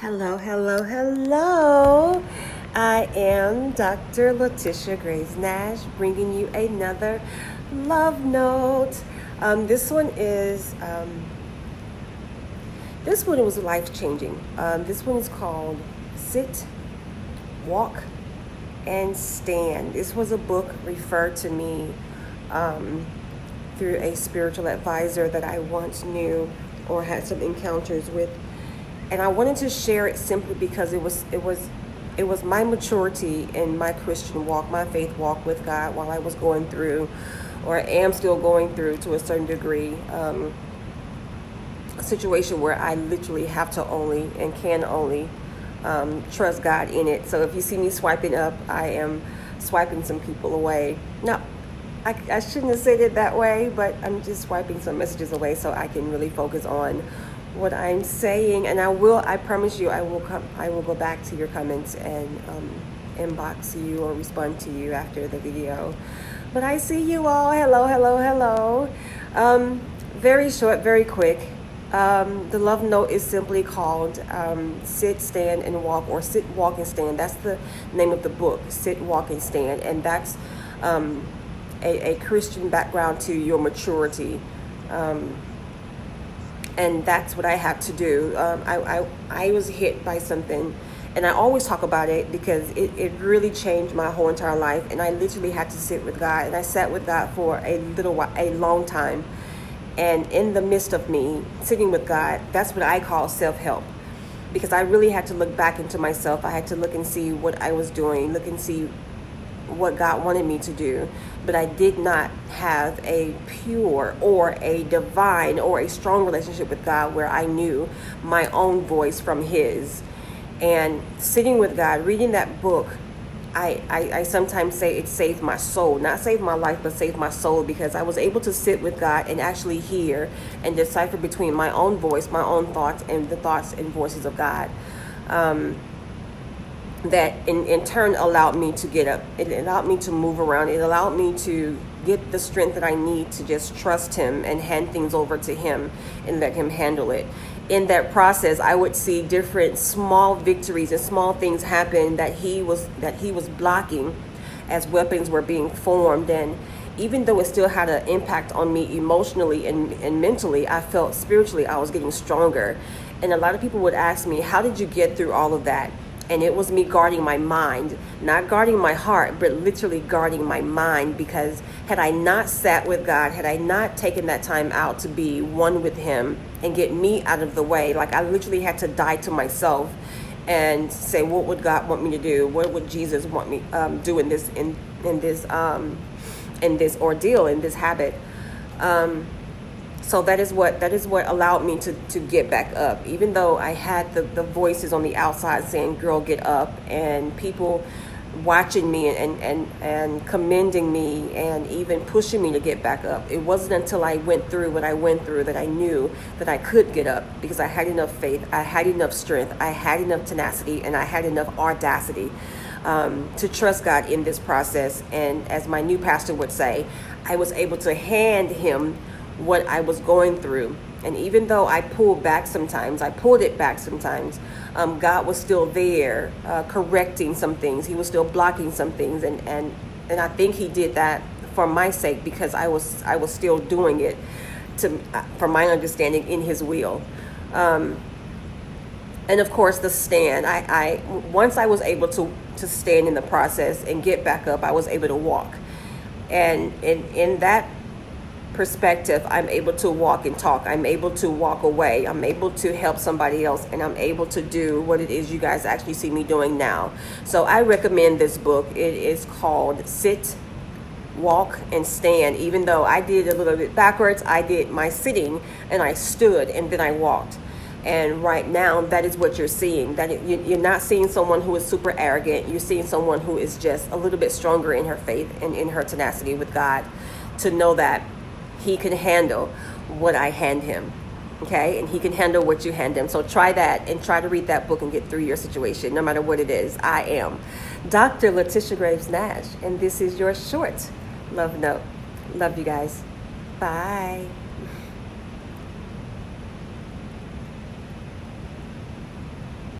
Hello, hello, hello. I am Dr. Letitia Graves Nash bringing you another love note. This one was life changing. This one is called Sit, Walk, and Stand. This was a book referred to me through a spiritual advisor that I once knew or had some encounters with. And I wanted to share it simply because it was my maturity in my Christian walk, my faith walk with God while I was going through, or am still going through to a certain degree, a situation where I literally have to only and can only trust God in it. So if you see me swiping up, I am swiping some people away. No, I shouldn't have said it that way, but I'm just swiping some messages away so I can really focus on what I'm saying. And I promise you, I will go back to your comments and inbox you or respond to you after the video. But I see you all. Hello, hello, hello. Very short, very quick. The love note is simply called Sit, Stand, and Walk, or Sit, Walk, and Stand. That's the name of the book, Sit, Walk, and Stand. And that's a Christian background to your maturity. And that's what I had to do. I was hit by something, and I always talk about it because it really changed my whole entire life. And I literally had to sit with God, and I sat with God for a long time. And in the midst of me sitting with God, that's what I call self-help, because I really had to look back into myself. I had to look and see what I was doing, look and see what God wanted me to do. But I did not have a pure or a divine or a strong relationship with God where I knew my own voice from His. And sitting with God, reading that book, I sometimes say it saved my soul. Not saved my life, but saved my soul, because I was able to sit with God and actually hear and decipher between my own voice, my own thoughts, and the thoughts and voices of God. That in turn allowed me to get up. It allowed me to move around. It allowed me to get the strength that I need to just trust Him and hand things over to Him and let Him handle it. In that process, I would see different small victories and small things happen that He was blocking as weapons were being formed. And even though it still had an impact on me emotionally and mentally, I felt spiritually I was getting stronger. And a lot of people would ask me, how did you get through all of that? And it was me guarding my mind, not guarding my heart, but literally guarding my mind. Because had I not sat with God, had I not taken that time out to be one with Him and get me out of the way, like I literally had to die to myself and say, what would God want me to do? What would Jesus want me do in this ordeal, in this habit? So that is what allowed me to get back up, even though I had the voices on the outside saying, girl, get up, and people watching me and commending me and even pushing me to get back up. It wasn't until I went through what I went through that I knew that I could get up, because I had enough faith, I had enough strength, I had enough tenacity, and I had enough audacity to trust God in this process. And as my new pastor would say, I was able to hand Him what I was going through. And even though I pulled it back sometimes, God was still there, correcting some things. He was still blocking some things, and I think He did that for my sake, because I was still doing it from my understanding in His will. And of course, the stand. I once I was able to stand in the process and get back up, I was able to walk. And in that perspective, I'm able to walk and talk. I'm able to walk away. I'm able to help somebody else, and I'm able to do what it is you guys actually see me doing now. So I recommend this book. It is called Sit, Walk, and Stand. Even though I did it a little bit backwards, I did my sitting and I stood and then I walked. And right now, that is what you're seeing. You're not seeing someone who is super arrogant. You're seeing someone who is just a little bit stronger in her faith and in her tenacity with God, to know that He can handle what I hand Him, okay? And He can handle what you hand Him. So try that, and try to read that book and get through your situation, no matter what it is. I am Dr. Letitia Graves Nash, and this is your short love note. Love you guys. Bye.